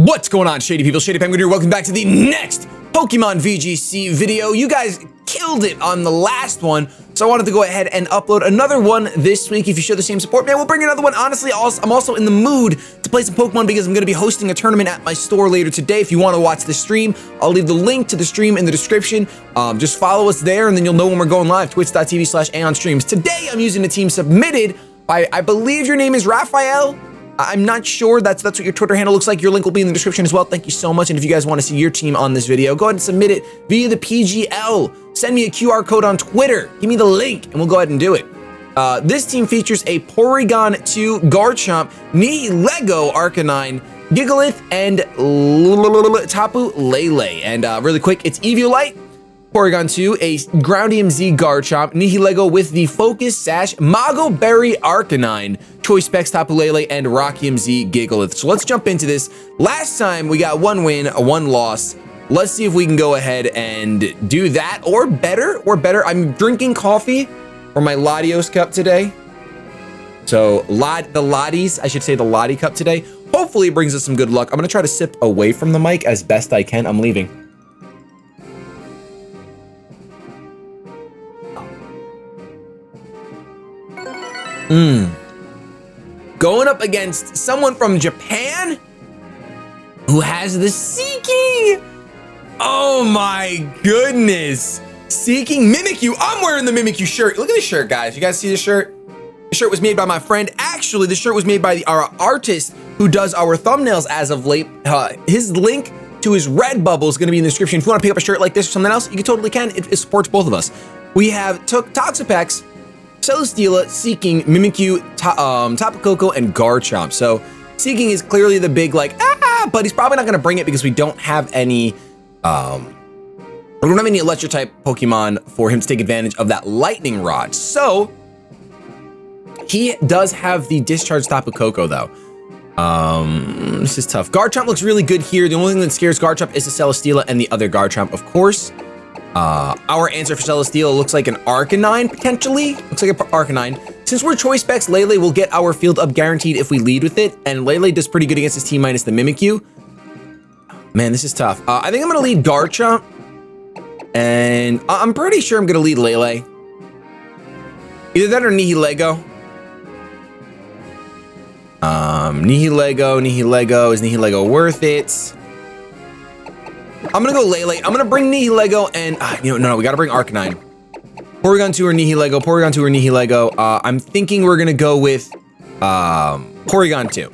What's going on, Shady people? ShadyPenguinn here. Welcome back to the next Pokemon VGC video. You guys killed it on the last one, so I wanted to go ahead and upload another one this week. If you show the same support, man, we'll bring another one. Honestly, I'm also in the mood to play some Pokemon because I'm going to be hosting a tournament at my store later today. If you want to watch the stream, I'll leave the link to the stream in the description. Just follow us there, and then you'll know when we're going live. Twitch.tv/AeonStreams. Today, I'm using a team submitted by, I believe your name is Raphael. I'm not sure. That's what your Twitter handle looks like. Your link will be in the description as well. Thank you so much. And if you guys want to see your team on this video, go ahead and submit it via the PGL. Send me a QR code on Twitter. Give me the link, and we'll go ahead and do it. This team features a Porygon 2 Garchomp, Nihilego Arcanine, Gigalith, and Tapu Lele. And really quick, it's Eviolite, Porygon 2, a Groundium Z Garchomp, Nihilego with the Focus Sash, Mago Berry Arcanine, Choice Specs Tapu Lele, and Rockium Z Gigalith. So let's jump into this. Last time we got one win, one loss. Let's see if we can go ahead and do that or better. I'm drinking coffee from my Latios cup today. So the Lotties, I should say the Lottie cup today. Hopefully it brings us some good luck. I'm gonna try to sip away from the mic as best I can. I'm leaving. Going up against someone from Japan who has the Seaking. Oh my goodness. Seaking Mimikyu. I'm wearing the Mimikyu shirt. Look at this shirt, guys. You guys see this shirt? The shirt was made by my friend. Actually, the shirt was made by our artist who does our thumbnails as of late. His link to his Redbubble is going to be in the description. If you want to pick up a shirt like this or something else, you totally can. It supports both of us. We have Toxapex, Celesteela, Seaking, Mimikyu, Tapu Koko, and Garchomp. So Seaking is clearly the big but he's probably not going to bring it because we don't have any electric type Pokemon for him to take advantage of that lightning rod. So he does have the discharge Tapu Koko though. This is tough. Garchomp looks really good here. The only thing that scares Garchomp is the Celesteela and the other Garchomp, of course. Our answer for Celesteela looks like an Arcanine, potentially. Looks like an Arcanine. Since we're Choice Specs, Lele will get our field up guaranteed if we lead with it, and Lele does pretty good against his team minus the Mimikyu. Man, this is tough. I think I'm going to lead Garchomp, and I'm pretty sure I'm going to lead Lele. Either that or Nihilego. Nihilego. Is Nihilego worth it? I'm gonna go Lele. I'm gonna bring Nihilego and no, we gotta bring Arcanine. Porygon 2 or Nihilego. I'm thinking we're gonna go with Porygon 2.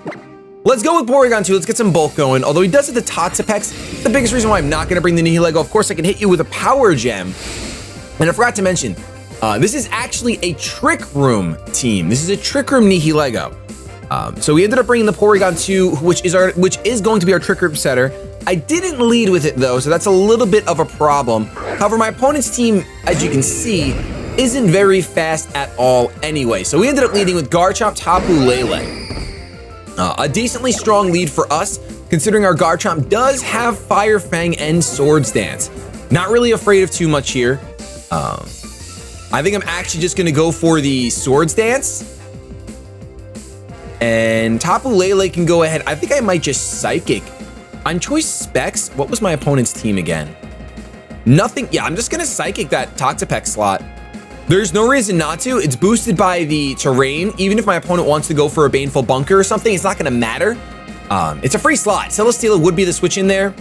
Let's go with Porygon 2. Let's get some bulk going. Although he does have the Toxapex, the biggest reason why I'm not gonna bring the Nihilego. Of course, I can hit you with a Power Gem. And I forgot to mention, this is actually a Trick Room team. This is a Trick Room Nihilego. So we ended up bringing the Porygon 2, which is going to be our Trick Room setter. I didn't lead with it though, so that's a little bit of a problem. However, my opponent's team, as you can see, isn't very fast at all anyway. So we ended up leading with Garchomp, Tapu Lele. A decently strong lead for us, considering our Garchomp does have Fire Fang and Swords Dance. Not really afraid of too much here. I think I'm actually just gonna go for the Swords Dance. And Tapu Lele can go ahead. I think I might just Psychic. On Choice Specs, what was my opponent's team again? Nothing. Yeah, I'm just going to Psychic that Toxapex slot. There's no reason not to. It's boosted by the terrain. Even if my opponent wants to go for a Baneful Bunker or something, it's not going to matter. It's a free slot. Celesteela would be the switch in there.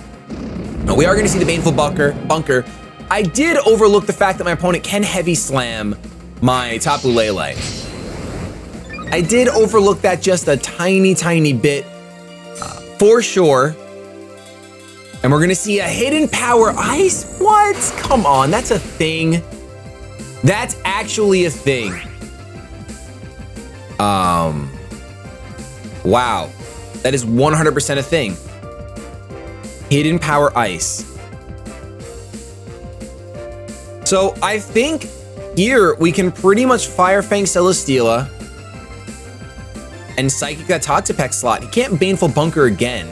But we are going to see the Baneful Bunker. I did overlook the fact that my opponent can Heavy Slam my Tapu Lele. I did overlook that just a tiny bit, for sure. And we're gonna see a Hidden Power Ice. What? Come on, that's a thing. That's actually a thing. Wow, that is 100% a thing. Hidden Power Ice. So I think here we can pretty much Fire Fang Celesteela and Psychic that Toxapex slot. He can't Baneful Bunker again.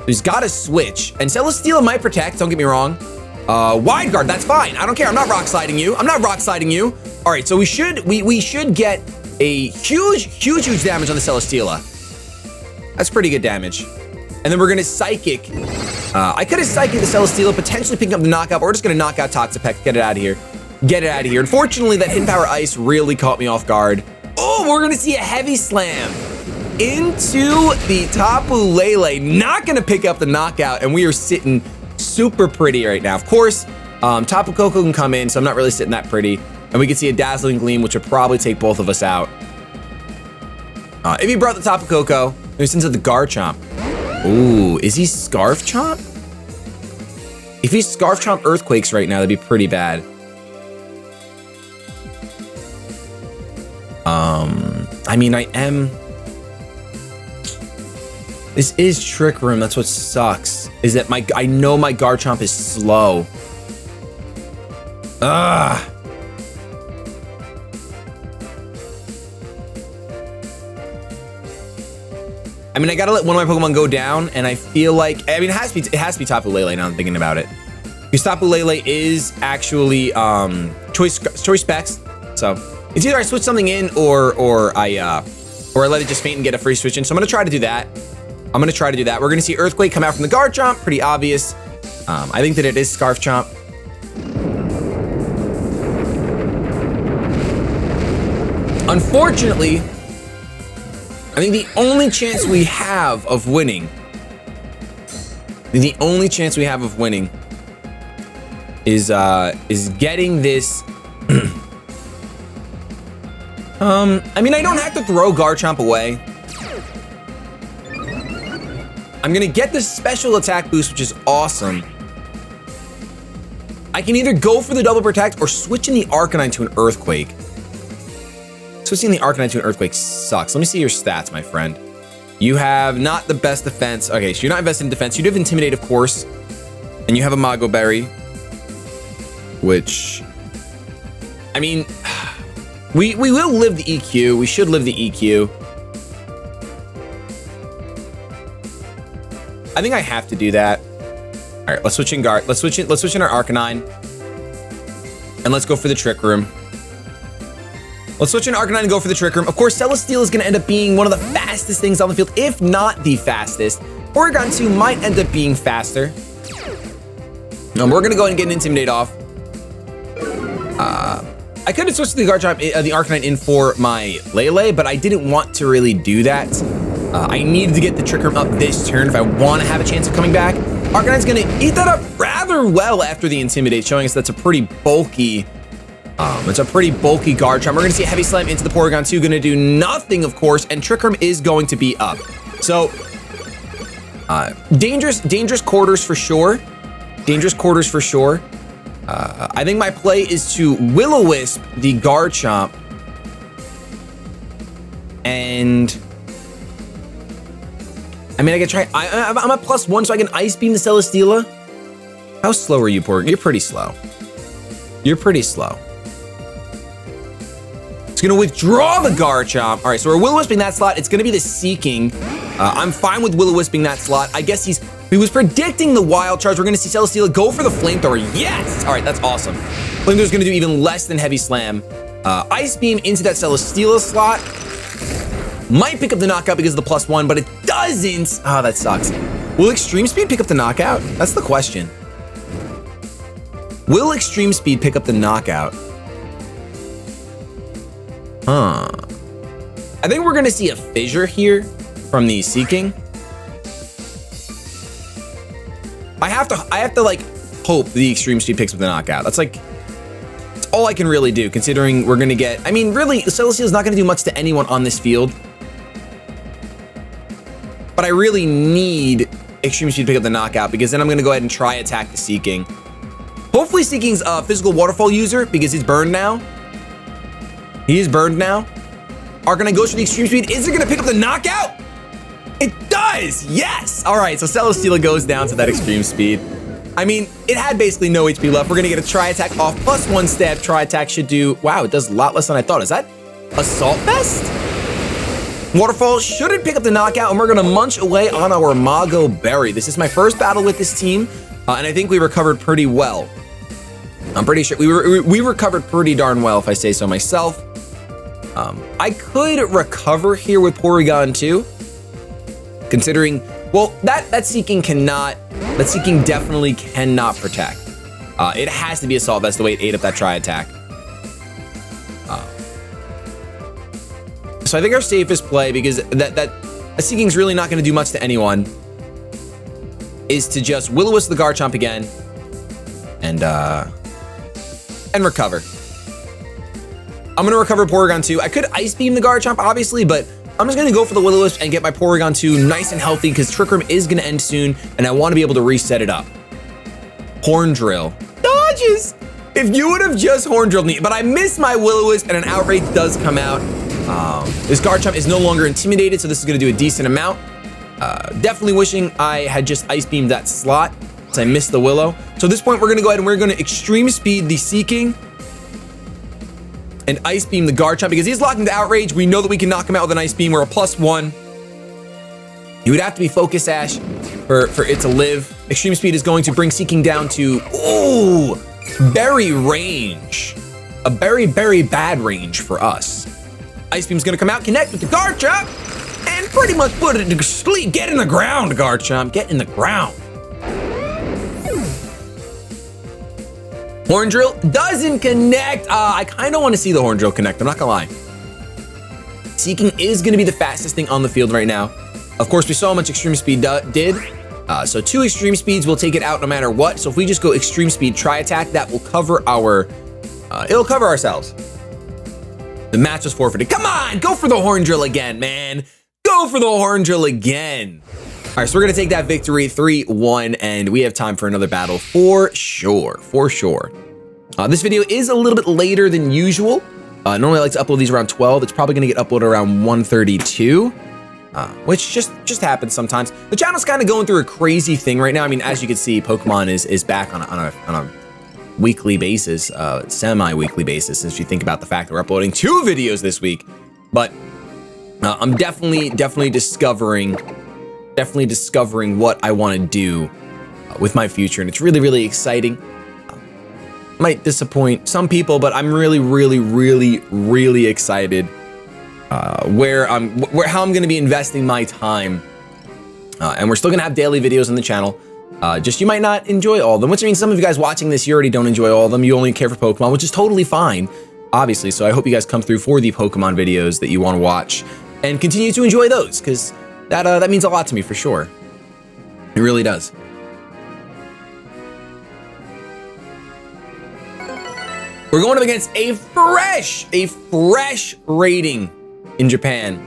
He's got to switch. And Celesteela might protect, don't get me wrong. Wide Guard, that's fine. I don't care. I'm not rock sliding you. All right, so we should get a huge damage on the Celesteela. That's pretty good damage. And then we're gonna Psychic. I could have Psychic the Celesteela, potentially picking up the knockout, but we're just gonna knock out Toxapex, get it out of here. Get it out of here. Unfortunately, that Hidden Power Ice really caught me off guard. Oh, we're gonna see a Heavy Slam into the Tapu Lele. Not gonna pick up the knockout, and we are sitting super pretty right now. Of course, Tapu Koko can come in, so I'm not really sitting that pretty. And we can see a Dazzling Gleam, which would probably take both of us out. If he brought the Tapu Koko, he sends out the Garchomp. Ooh, is he Scarf Chomp? If he's Scarf Chomp Earthquakes right now, that'd be pretty bad. I mean, I am... This is Trick Room, that's what sucks. Is that I know my Garchomp is slow. Ugh. I mean, I gotta let one of my Pokemon go down, and I feel like, I mean, it has to be Tapu Lele now I'm thinking about it. Because Tapu Lele is actually choice specs. So it's either I switch something in or I let it just faint and get a free switch in. So I'm gonna try to do that. We're gonna see Earthquake come out from the Garchomp, pretty obvious. I think that it is Scarf Chomp. Unfortunately, I think the only chance we have of winning, is getting this. I mean, I don't have to throw Garchomp away. I'm gonna get this special attack boost, which is awesome. I can either go for the double protect or switch in the Arcanine to an Earthquake. Switching the Arcanine to an Earthquake sucks. Let me see your stats, my friend. You have not the best defense. Okay, so you're not invested in defense. You do have Intimidate, of course. And you have a Mago Berry. Which... I mean... We will live the EQ. We should live the EQ. I think I have to do that. All right, let's switch in Guard. Let's switch in our Arcanine. And let's go for the Trick Room. Let's switch in Arcanine and go for the Trick Room. Of course, Celesteela is going to end up being one of the fastest things on the field, if not the fastest. Oregon 2 might end up being faster. We're going to go ahead and get an Intimidate off. I could have switched the Garchomp, the Arcanine in for my Lele, but I didn't want to really do that. I needed to get the Trick Room up this turn if I want to have a chance of coming back. Arcanine's going to eat that up rather well after the Intimidate, showing us that's a pretty bulky... it's a pretty bulky Garchomp. We're going to see a Heavy Slam into the Porygon 2. Going to do nothing, of course, and Trick Room is going to be up. So, dangerous quarters for sure. Dangerous quarters for sure. I think my play is to Will-O-Wisp the Garchomp. And... I mean, I can try... I'm at +1, so I can Ice Beam the Celesteela. How slow are you, Porygon? You're pretty slow. You're pretty slow. It's gonna withdraw the Garchomp. All right, so we're Will-O-Wisping that slot. It's gonna be the Seaking. I'm fine with Will-O-Wisping that slot. I guess he was predicting the Wild Charge. We're gonna see Celesteela go for the Flamethrower. Yes! All right, that's awesome. Flamethrower's gonna do even less than Heavy Slam. Ice Beam into that Celesteela slot. Might pick up the knockout because of the +1, but it doesn't. Oh, that sucks. Will Extreme Speed pick up the knockout? That's the question. Will Extreme Speed pick up the knockout? Huh. I think we're gonna see a Fissure here from the Seaking. I have to like hope the Extreme Speed picks up the knockout. That's all I can really do, considering we're gonna get, I mean, really, Celesteela's not gonna do much to anyone on this field. But I really need Extreme Speed to pick up the knockout, because then I'm gonna go ahead and try attack the Seaking. Hopefully Seaking's a physical waterfall user, because he's burned now. He is burned now. Arcanine goes for the Extreme Speed. Is it gonna pick up the knockout? It does! Yes! All right, so Celesteela goes down to that Extreme Speed. I mean, it had basically no HP left. We're gonna get a Tri Attack off, +1 stab. Tri Attack should do, wow, it does a lot less than I thought. Is that Assault Vest? Waterfall shouldn't pick up the knockout, and we're gonna munch away on our Mago Berry. This is my first battle with this team, and I think we recovered pretty well. I'm pretty sure we recovered pretty darn well, if I say so myself. I could recover here with Porygon 2, considering Well, that Seaking definitely cannot protect. It has to be Assault Vest the way it ate up that Tri-Attack. So I think our safest play, because a Seaking's really not going to do much to anyone, is to just Will-O-Wisp the Garchomp again and recover. I'm going to recover Porygon 2. I could Ice Beam the Garchomp, obviously, but I'm just going to go for the Will-O-Wisp and get my Porygon 2 nice and healthy, because Trick Room is going to end soon, and I want to be able to reset it up. Horn Drill. Dodges! If you would have just Horn Drilled me, but I missed my Will-O-Wisp, and an Outrage does come out. This Garchomp is no longer intimidated, so this is going to do a decent amount. Definitely wishing I had just Ice Beamed that slot, since I missed the Willow. So at this point, we're going to go ahead and we're going to Extreme Speed the Seaking and Ice Beam the Garchomp, because he's locked into Outrage. We know that we can knock him out with an Ice Beam. We're a +1. You would have to be Focus Sash for it to live. Extreme Speed is going to bring Seaking down to, ooh, Berry range. A very, very bad range for us. Ice Beam's gonna come out, connect with the Garchomp, and pretty much put it to sleep. Get in the ground, Garchomp, get in the ground. Horn Drill doesn't connect. I kind of want to see the Horn Drill connect, I'm not gonna lie. Seaking is gonna be the fastest thing on the field right now. Of course, we saw how much Extreme Speed did. So 2 Extreme Speeds will take it out no matter what. So if we just go Extreme Speed Tri-Attack, that will cover our, it'll cover ourselves. The match was forfeited. Come on, go for the Horn Drill again, man. Go for the Horn Drill again. All right, so we're gonna take that victory 3-1, and we have time for another battle for sure, for sure. This video is a little bit later than usual. Normally I like to upload these around 12. It's probably gonna get uploaded around 1:32, which just happens sometimes. The channel's kind of going through a crazy thing right now. I mean, as you can see, Pokemon is back on a weekly basis, semi-weekly basis, since you think about the fact that we're uploading 2 videos this week. But I'm definitely discovering what I want to do with my future, and it's really, really exciting. Might disappoint some people, but I'm really, really, really, really excited how I'm going to be investing my time. And we're still going to have daily videos on the channel. Just you might not enjoy all of them, which means some of you guys watching this, you already don't enjoy all of them. You only care for Pokemon, which is totally fine, obviously. So I hope you guys come through for the Pokemon videos that you want to watch and continue to enjoy those, because that means a lot to me for sure. It really does. We're going up against a fresh rating in Japan,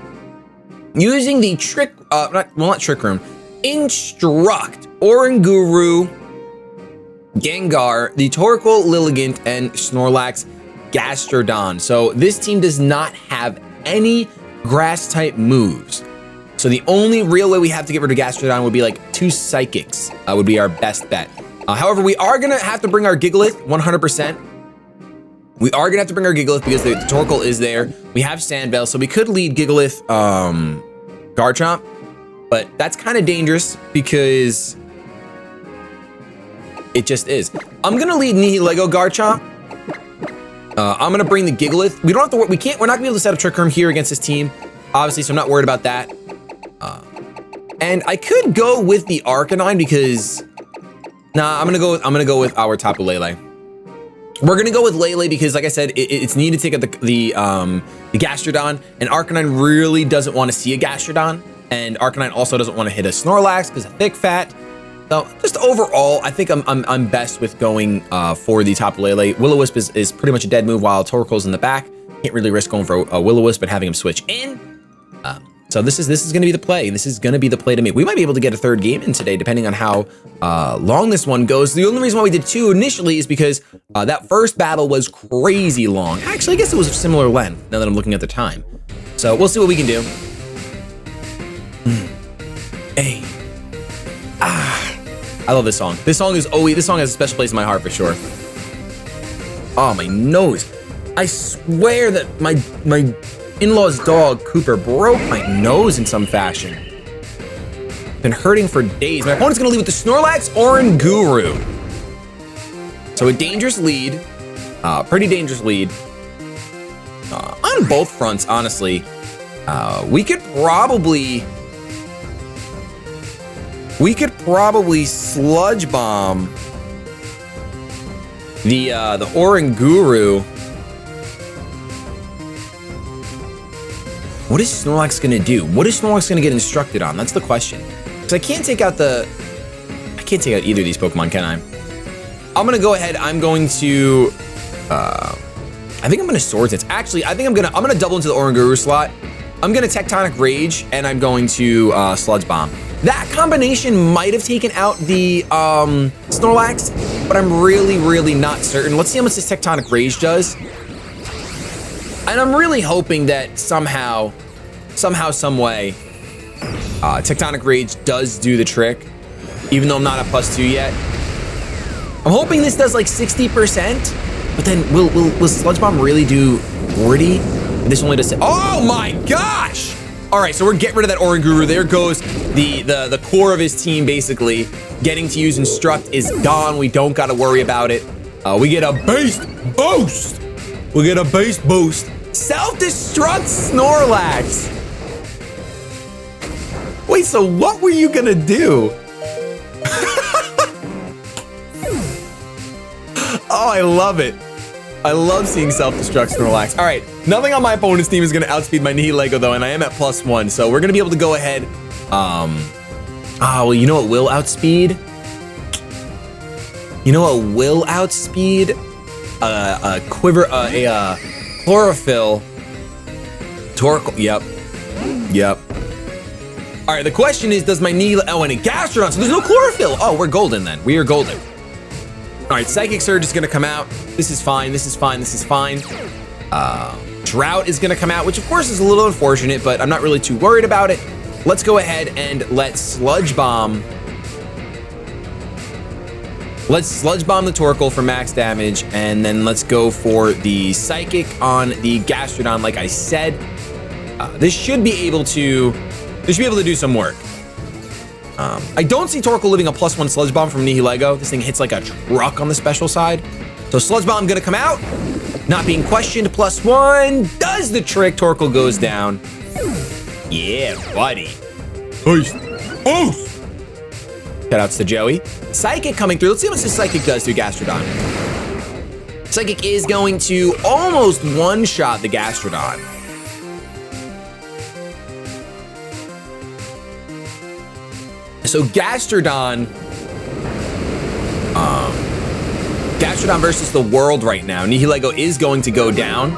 using the not Trick Room, Instruct, Oranguru, Gengar, the Torkoal, Lilligant, and Snorlax Gastrodon. So this team does not have any grass type moves. So the only real way we have to get rid of Gastrodon would be like 2 Psychics, would be our best bet. However, we are gonna have to bring our Gigalith 100%. We are gonna have to bring our Gigalith because the Torkoal is there. We have Sandveil, so we could lead Gigalith Garchomp, but that's kind of dangerous because it just is. I'm gonna lead Nihilego Garchomp. I'm gonna bring the Gigalith. We don't have to work. We're not gonna be able to set up Trick Room here against this team, obviously, so I'm not worried about that. And I could go with the Arcanine because, nah, I'm gonna go with our Tapu Lele. We're gonna go with Lele because, like I said, it's needed to take out the Gastrodon, and Arcanine really doesn't want to see a Gastrodon, and Arcanine also doesn't want to hit a Snorlax because of thick fat. So just overall, I think I'm best with going for the Tapu Lele. Will-O-Wisp is pretty much a dead move while Torkoal's in the back. Can't really risk going for a Will-O-Wisp and having him switch in. So this is gonna be the play. This is gonna be the play to make. We might be able to get a 3rd game in today, depending on how long this one goes. The only reason why we did 2 initially is because that first battle was crazy long. Actually, I guess it was a similar length now that I'm looking at the time. So we'll see what we can do. Hey. I love this song. This song has a special place in my heart for sure. Oh, my nose. I swear that my in-law's dog, Cooper, broke my nose in some fashion. Been hurting for days. My opponent's gonna lead with the Snorlax Oranguru. So a dangerous lead, pretty dangerous lead. On both fronts, honestly. We could probably We could probably Sludge Bomb the Oranguru. What is Snorlax gonna do? What is Snorlax gonna get instructed on? That's the question. Because I can't take out either of these Pokemon, can I? I'm gonna go ahead. I'm going to. I think I'm gonna Swords Dance. Actually, I think I'm gonna double into the Oranguru slot. I'm gonna Tectonic Rage, and I'm going to Sludge Bomb. That combination might have taken out the Snorlax, but I'm really not certain. Let's see how much this Tectonic Rage does. And I'm really hoping that somehow, some way, Tectonic Rage does do the trick, even though I'm not at +2 yet. I'm hoping this does like 60%, but then will Sludge Bomb really do 40? This only does. Oh my gosh! All right, so we're getting rid of that Oranguru. There goes the core of his team, basically. Getting to use Instruct is gone. We don't got to worry about it. We get a base boost. We get a base boost. Self-destruct Snorlax. Wait, so what were you gonna do? Oh, I love it. I love seeing self-destruct Snorlax. All right, nothing on my opponent's team is gonna outspeed my Nihilego though, and I am at +1, so we're gonna be able to go ahead. Well, you know what will outspeed? You know what will outspeed? A Chlorophyll. Torkoal. Yep. All right, the question is, does my Nihilego? Oh, and a Gastrodon. So there's no Chlorophyll. Oh, we're golden then. We are golden. All right, Psychic Surge is gonna come out. This is fine. Drought is gonna come out, which of course is a little unfortunate, but I'm not really too worried about it. Let's go ahead and let Sludge Bomb. Let's Sludge Bomb the Torkoal for max damage, and then let's go for the Psychic on the Gastrodon. Like I said, this should be able to do some work. I don't see Torkoal living a +1 Sludge Bomb from Nihilego. This thing hits like a truck on the special side. So Sludge Bomb gonna come out, not being questioned. +1 does the trick. Torkoal goes down. Yeah, buddy. Boost. Shoutouts to Joey. Psychic coming through. Let's see how much this Psychic does to Gastrodon. Psychic is going to almost one-shot the Gastrodon. So Gastrodon versus the world right now. Nihilego is going to go down.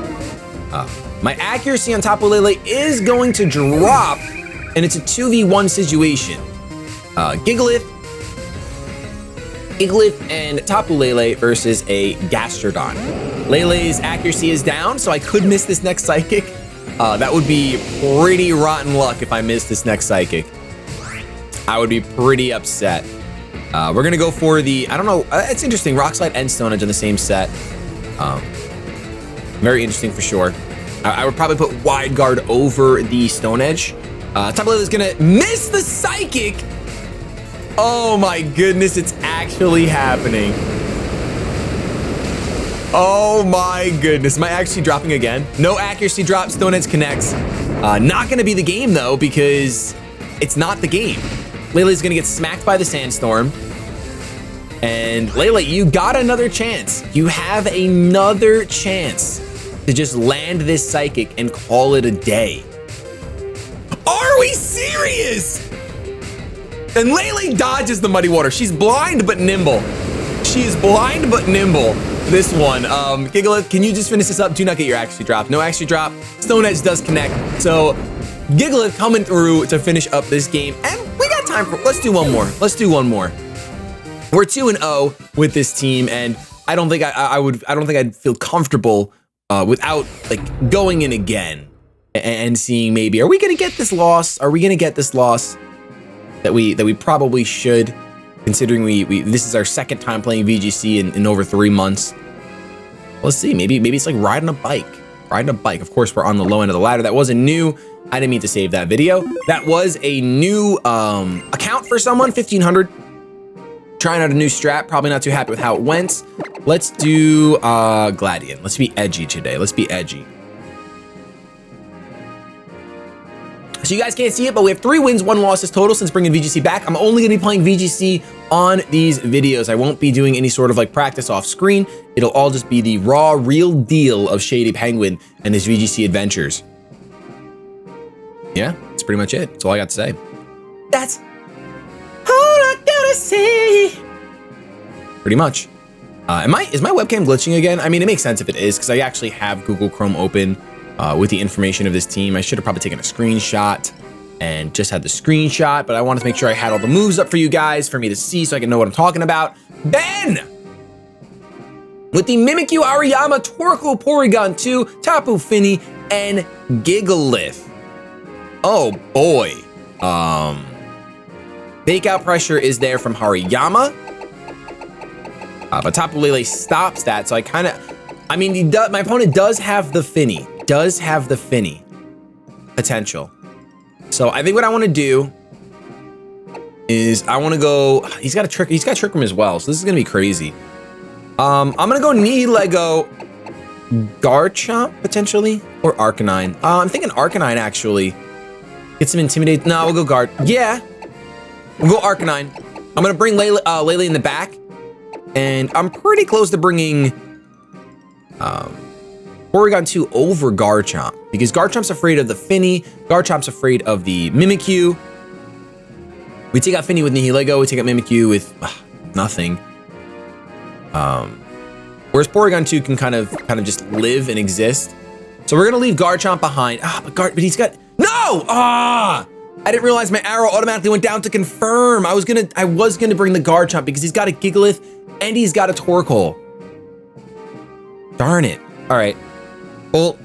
My accuracy on Tapu Lele is going to drop, and it's a 2v1 situation. Gigalith and Tapu Lele versus a Gastrodon. Lele's accuracy is down, so I could miss this next Psychic. That would be pretty rotten luck if I missed this next Psychic. I would be pretty upset. We're gonna go for the, I don't know, it's interesting, Rock Slide and Stone Edge in the same set. Very interesting for sure. I would probably put Wide Guard over the Stone Edge. Tapu Lele is gonna miss the Psychic. Oh my goodness, it's actually happening. Oh my goodness, am I actually dropping again? No accuracy drop, Stone Edge connects. Not gonna be the game though, because it's not the game. Lele's gonna get smacked by the Sandstorm. And Lele, you got another chance. You have another chance to just land this Psychic and call it a day. Are we serious? And Lele dodges the Muddy Water. She's blind but nimble. She is blind but nimble. This one, Gigalith, can you just finish this up? Do not get your accuracy drop. No accuracy drop. Stone Edge does connect. So Gigalith coming through to finish up this game. And we got time for, let's do one more. We're 2-0 with this team, and I don't think I'd feel comfortable without like going in again and seeing maybe, are we gonna get this loss? Are we gonna get this loss that we probably should, considering this is our second time playing VGC in over 3 months. Let's see, maybe it's like riding a bike. Of course, we're on the low end of the ladder. That wasn't new. I didn't mean to save that video. That was a new account for someone, 1500. Trying out a new strat, probably not too happy with how it went. Let's do Gladian. Let's be edgy today. Let's be edgy. So you guys can't see it, but we have 3 wins, 1 losses total since bringing VGC back. I'm only going to be playing VGC on these videos. I won't be doing any sort of like practice off screen. It'll all just be the raw, real deal of ShadyPenguinn and his VGC adventures. Yeah, that's pretty much it. That's all I got to say. That's all I gotta say. Pretty much. Is my webcam glitching again? I mean, it makes sense if it is, because I actually have Google Chrome open with the information of this team. I should have probably taken a screenshot and just had the screenshot, but I wanted to make sure I had all the moves up for you guys for me to see so I can know what I'm talking about. Ben! With the Mimikyu, Ariyama, Torkoal, Porygon 2, Tapu Fini, and Gigalith. Oh boy. Fake out pressure is there from Hariyama. But Tapu Lele stops that, so I mean, my opponent does have the Fini. Does have the Fini potential. So I think what I want to do is I want to go, he's got Trick Room as well, so this is going to be crazy. I'm going to go Nihilego, Garchomp potentially, or Arcanine. I'm thinking Arcanine actually. Get some Intimidate. No, we'll go Guard. Yeah. We'll go Arcanine. I'm going to bring Lele in the back. And I'm pretty close to bringing Porygon 2 over Garchomp. Because Garchomp's afraid of the Fini. Garchomp's afraid of the Mimikyu. We take out Fini with Nihilego. We take out Mimikyu with nothing. Whereas Porygon 2 can kind of just live and exist. So we're going to leave Garchomp behind. But he's got... No! I didn't realize my arrow automatically went down to confirm. I was gonna bring the Garchomp because he's got a Gigalith and he's got a Torkoal. Darn it. All right. Well,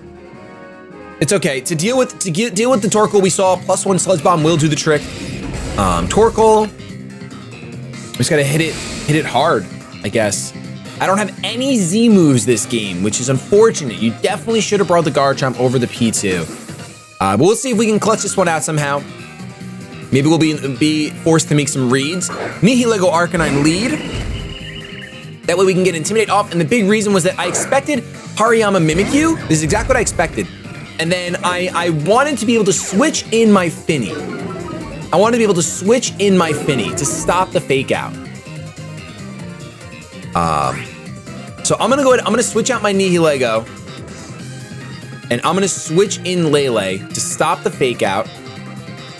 it's okay. To deal with the Torkoal we saw, +1 Sludge Bomb will do the trick. Torkoal, we just gotta hit it hard, I guess. I don't have any Z moves this game, which is unfortunate. You definitely should have brought the Garchomp over the P2. But we'll see if we can clutch this one out somehow. Maybe we'll be forced to make some reads. Nihilego Arcanine lead. That way we can get Intimidate off. And the big reason was that I expected Hariyama Mimikyu. This is exactly what I expected. And then I wanted to be able to switch in my Fini. I wanted to be able to switch in my Fini to stop the fake out. So I'm gonna go ahead, I'm gonna switch out my Nihilego. And I'm gonna switch in Lele to stop the fake out.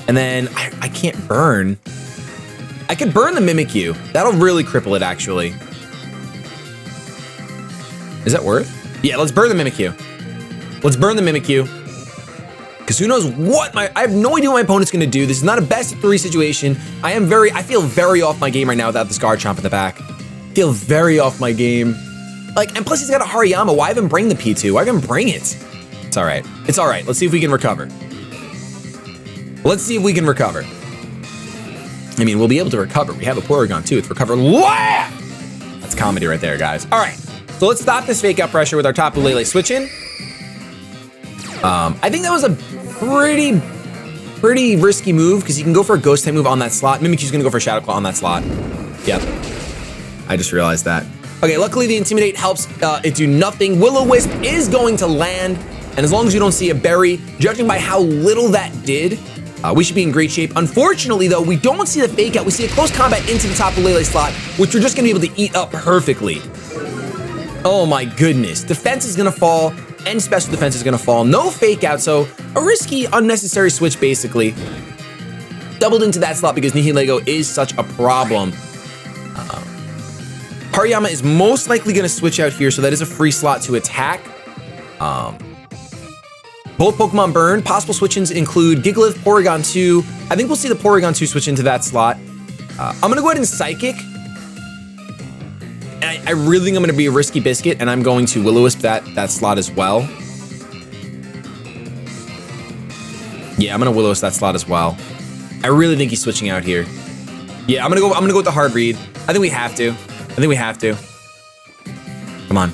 And then I can't burn. I could burn the Mimikyu. That'll really cripple it, actually. Is that worth? Yeah, let's burn the Mimikyu. Let's burn the Mimikyu. Because who knows what I have no idea what my opponent's gonna do. This is not a best of 3 situation. I feel very off my game right now without this Garchomp in the back. Feel very off my game. Like, and plus he's got a Hariyama. Why even bring the P2? Why even bring it? It's all right. It's all right. Let's see if we can recover. Let's see if we can recover. I mean, we'll be able to recover. We have a Porygon too. It's recover. That's comedy right there, guys. All right. So let's stop this fake out pressure with our Tapu Lele switch in. I think that was a pretty risky move because you can go for a Ghost type move on that slot. Mimikyu's gonna go for Shadow Claw on that slot. Yep. I just realized that. Okay, luckily the Intimidate helps it do nothing. Will-O-Wisp is going to land. And as long as you don't see a berry, judging by how little that did, we should be in great shape. Unfortunately, though, we don't see the fake out. We see a close combat into the Tapu Lele slot, which we're just gonna be able to eat up perfectly. Oh my goodness. Defense is gonna fall, and special defense is gonna fall. No fake out, so a risky, unnecessary switch, basically. Doubled into that slot because Nihilego is such a problem. Hariyama is most likely gonna switch out here, so that is a free slot to attack. Both Pokemon burn. Possible switch-ins include Gigalith, Porygon 2. I think we'll see the Porygon 2 switch into that slot. I'm gonna go ahead and Psychic. And I really think I'm gonna be a risky biscuit, and I'm going to Will-O-Wisp that slot as well. Yeah, I'm gonna Will-O-Wisp that slot as well. I really think he's switching out here. Yeah, I'm gonna go with the hard read. I think we have to. Come on.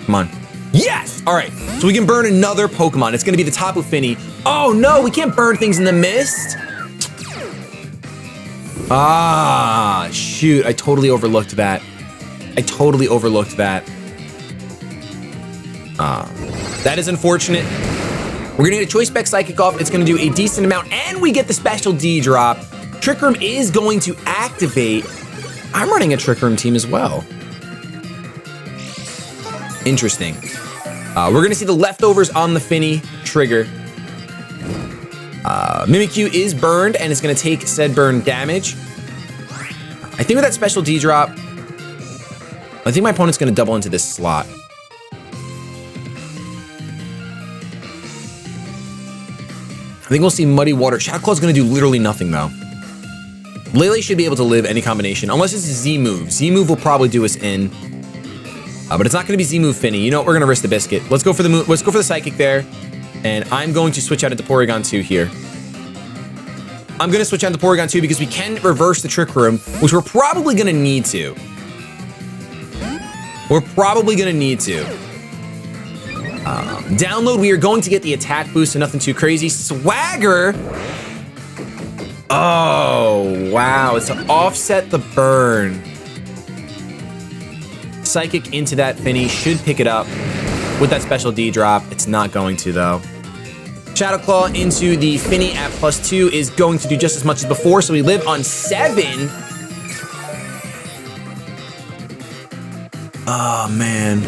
Come on. Yes! All right, so we can burn another Pokemon. It's gonna be the Tapu Fini. Oh no, we can't burn things in the mist. Ah, shoot, I totally overlooked that. That is unfortunate. We're gonna get a Choice Spec Psychic off. It's gonna do a decent amount, and we get the special D drop. Trick Room is going to activate. I'm running a Trick Room team as well. Interesting. We're gonna see the leftovers on the Finny trigger. Mimikyu is burned, and it's gonna take said burn damage. I think with that special D drop, I think my opponent's gonna double into this slot. I think we'll see Muddy Water. Shadow Claw's gonna do literally nothing though. Lele should be able to live any combination, unless it's a Z move. Z move will probably do us in, but it's not gonna be Z move Finny. You know what? We're gonna risk the biscuit. Let's go for the move. Let's go for the Psychic there, and I'm going to switch out into Porygon 2 here. I'm gonna switch out into Porygon 2 because we can reverse the Trick Room, which we're probably gonna need to. We're probably gonna need to. Download, we are going to get the attack boost, so nothing too crazy. Swagger. Oh, wow. It's to offset the burn. Psychic into that Finny should pick it up with that special D drop. It's not going to, though. Shadow Claw into the Finny at +2 is going to do just as much as before, so we live on 7. Oh, man.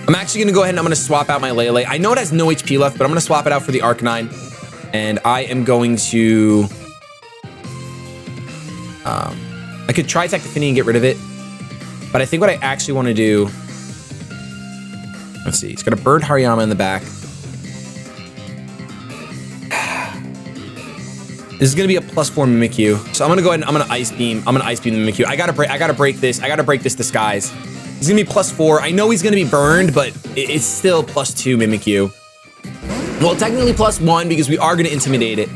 I'm actually going to go ahead and I'm going to swap out my Lele. I know it has no HP left, but I'm going to swap it out for the Arcanine. And I am going to... I could try attack the Finny and get rid of it. But I think what I actually want to do... Let's see. He's got a Bird Hariyama in the back. This is going to be a +4 Mimikyu. So I'm going to go ahead and I'm going to Ice Beam. I'm going to Ice Beam the Mimikyu. I got to break this. I got to break this disguise. He's gonna be +4. I know he's gonna be burned, but it's still +2 Mimikyu. Well, technically +1 because we are gonna intimidate it.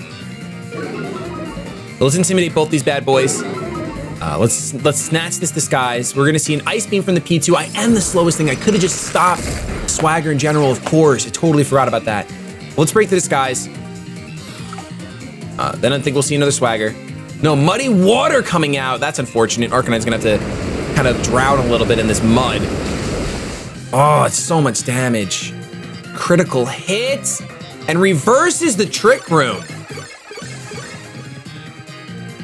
So let's intimidate both these bad boys. Let's snatch this disguise. We're gonna see an Ice Beam from the P2. I am the slowest thing. I could have just stopped Swagger in general, of course. I totally forgot about that. Let's break the disguise. Then I think we'll see another Swagger. No, Muddy Water coming out. That's unfortunate. Arcanine's gonna have to kind of drown a little bit in this mud. Oh, it's so much damage. Critical hit and reverses the Trick Room.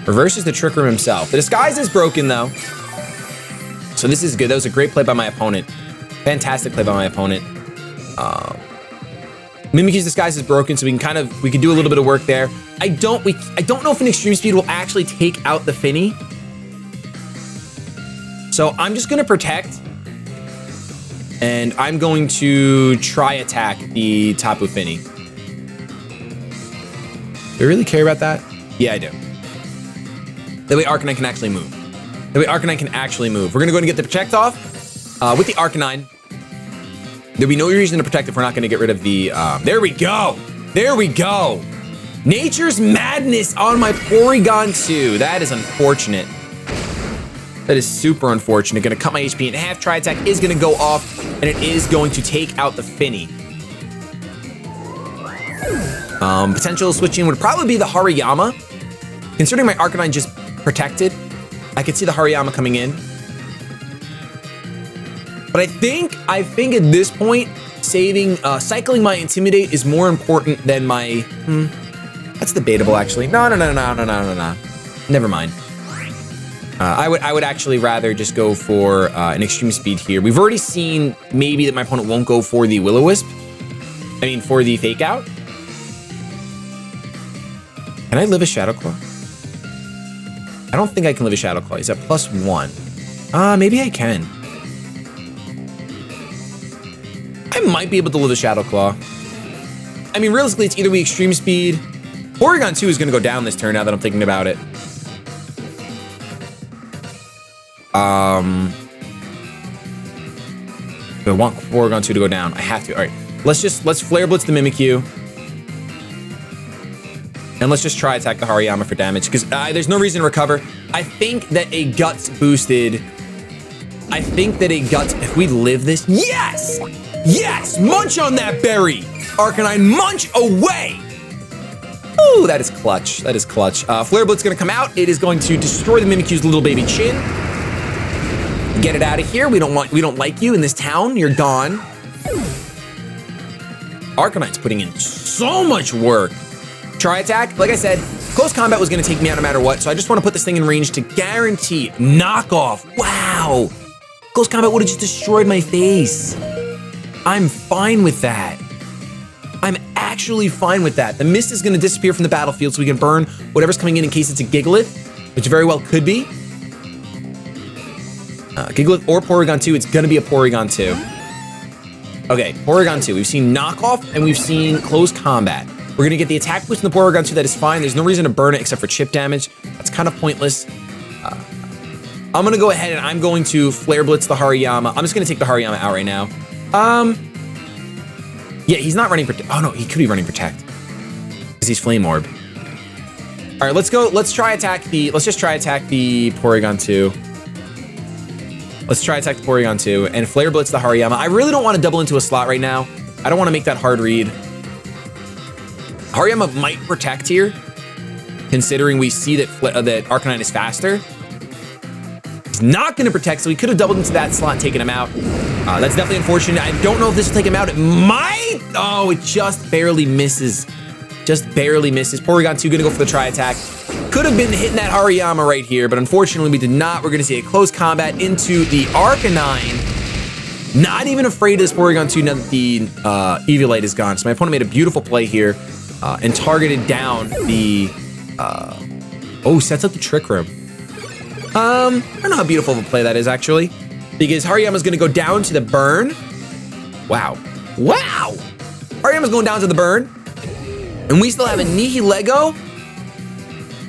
Reverses the Trick Room himself. The disguise is broken though. So this is good. That was a great play by my opponent. Fantastic play by my opponent. Mimikyu's disguise is broken, so we can do a little bit of work there. I don't know if an Extreme Speed will actually take out the Finny. So I'm just gonna protect, and I'm going to try attack the Tapu Finny. Do I really care about that? Yeah, I do. That way Arcanine can actually move. We're gonna go and get the Protect off with the Arcanine. There'll be no reason to protect if we're not gonna get rid of the, there we go. There we go. Nature's Madness on my Porygon 2. That is unfortunate. That is super unfortunate. Gonna cut my HP in half. Tri Attack is gonna go off, and it is going to take out the Finny. Potential switching would probably be the Hariyama. Considering my Arcanine just protected, I could see the Hariyama coming in. But I think at this point, cycling my Intimidate is more important than my... That's debatable, actually. No. Never mind. I would actually rather just go for an Extreme Speed here. We've already seen maybe that my opponent won't go for the Will-O-Wisp. I mean, for the Fake Out. Can I live a Shadow Claw? I don't think I can live a Shadow Claw. He's at +1. Maybe I can. I might be able to live a Shadow Claw. I mean, realistically, it's either we Extreme Speed. Porygon 2 is going to go down this turn now that I'm thinking about it. I want Porygon 2 to go down. I have to. All right. Let's Flare Blitz the Mimikyu. And let's just try attack the Hariyama for damage, because there's no reason to recover. I think that a Guts boosted... if we live this... Yes! Yes! Munch on that berry! Arcanine, munch away! Ooh, that is clutch. That is clutch. Flare Blitz is going to come out. It is going to destroy the Mimikyu's little baby chin. Get it out of here. We don't like you in this town. You're gone. Arcanite's putting in so much work. Try attack. Like I said, close combat was going to take me out no matter what, so I just want to put this thing in range to guarantee knockoff. Wow. Close combat would have just destroyed my face. I'm fine with that. I'm actually fine with that. The mist is going to disappear from the battlefield so we can burn whatever's coming in case it's a Gigalith, which very well could be. Gigalith or Porygon 2, it's going to be a Porygon 2. Okay, Porygon 2. We've seen knockoff and we've seen close combat. We're going to get the attack boost in the Porygon 2. That is fine. There's no reason to burn it except for chip damage. That's kind of pointless. I'm going to go ahead and I'm going to Flare Blitz the Hariyama. I'm just going to take the Hariyama out right now. Yeah, he's not running Protect. Oh no, he could be running Protect. Because he's Flame Orb. All right, let's go. Let's just try attack the Porygon 2. Let's try attack the Porygon 2 and Flare Blitz the Hariyama. I really don't want to double into a slot right now. I don't want to make that hard read. Hariyama might Protect here, considering we see that Arcanine is faster. He's not going to Protect, so he could have doubled into that slot, taking him out. That's definitely unfortunate. I don't know if this will take him out. It might. Oh, it just barely misses. Just barely misses. Porygon 2 going to go for the Try attack. Could have been hitting that Hariyama right here, but unfortunately we did not. We're going to see a close combat into the Arcanine. Not even afraid of this Porygon 2 now that the Eviolite is gone. So my opponent made a beautiful play here and targeted down the... oh, sets up the Trick Room. I don't know how beautiful of a play that is, actually. Because Hariyama's going to go down to the burn. Wow. Wow! Hariyama's going down to the burn. And we still have a Nihilego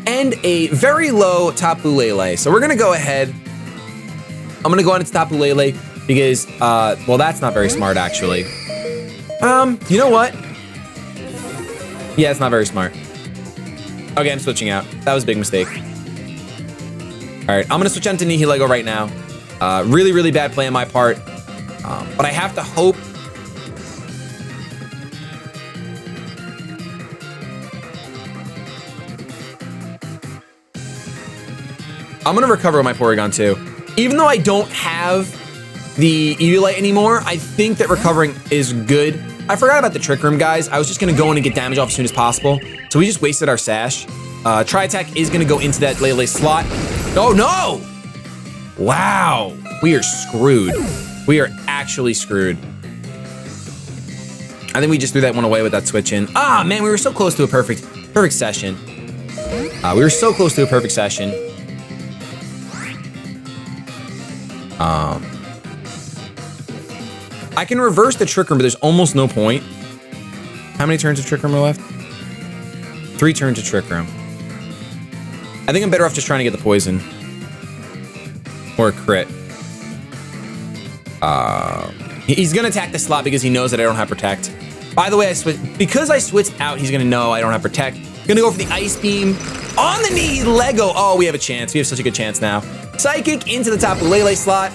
and a very low Tapu Lele. So we're going to go ahead. I'm going to go on into Tapu Lele because, well, that's not very smart, actually. You know what? Yeah, it's not very smart. Okay, I'm switching out. That was a big mistake. All right, I'm going to switch on to Nihilego right now. Really, really bad play on my part. But I have to hope. I'm going to recover my Porygon 2. Even though I don't have the Eviolite anymore, I think that recovering is good. I forgot about the Trick Room, guys. I was just going to go in and get damage off as soon as possible. So we just wasted our Sash. Try Attack is going to go into that Lele slot. Oh, no! Wow. We are screwed. We are actually screwed. I think we just threw that one away with that switch in. Ah, man, we were so close to a perfect session. We were so close to a perfect session. I can reverse the Trick Room, but there's almost no point. How many turns of Trick Room are left? 3 turns of Trick Room. I think I'm better off just trying to get the poison. Or a crit. He's gonna attack the slot because he knows that I don't have Protect. By the way, because I switched out, he's gonna know I don't have Protect. Gonna go for the Ice Beam on the knee, Lego. Oh, we have a chance. We have such a good chance now. Psychic into the Tapu Lele slot.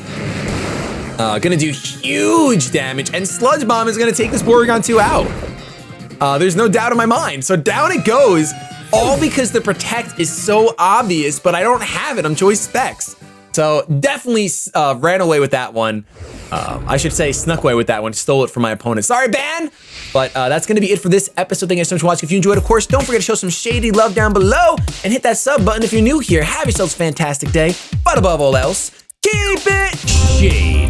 Gonna do huge damage, and Sludge Bomb is gonna take this Porygon 2 out. There's no doubt in my mind. So down it goes, all because the Protect is so obvious, but I don't have it. I'm Choice Specs. So definitely ran away with that one. I should say snuck away with that one, stole it from my opponent. Sorry, Ban! But that's gonna be it for this episode. Thank you so much for watching. If you enjoyed, of course, don't forget to show some shady love down below and hit that sub button if you're new here. Have yourselves a fantastic day, but above all else, keep it shady.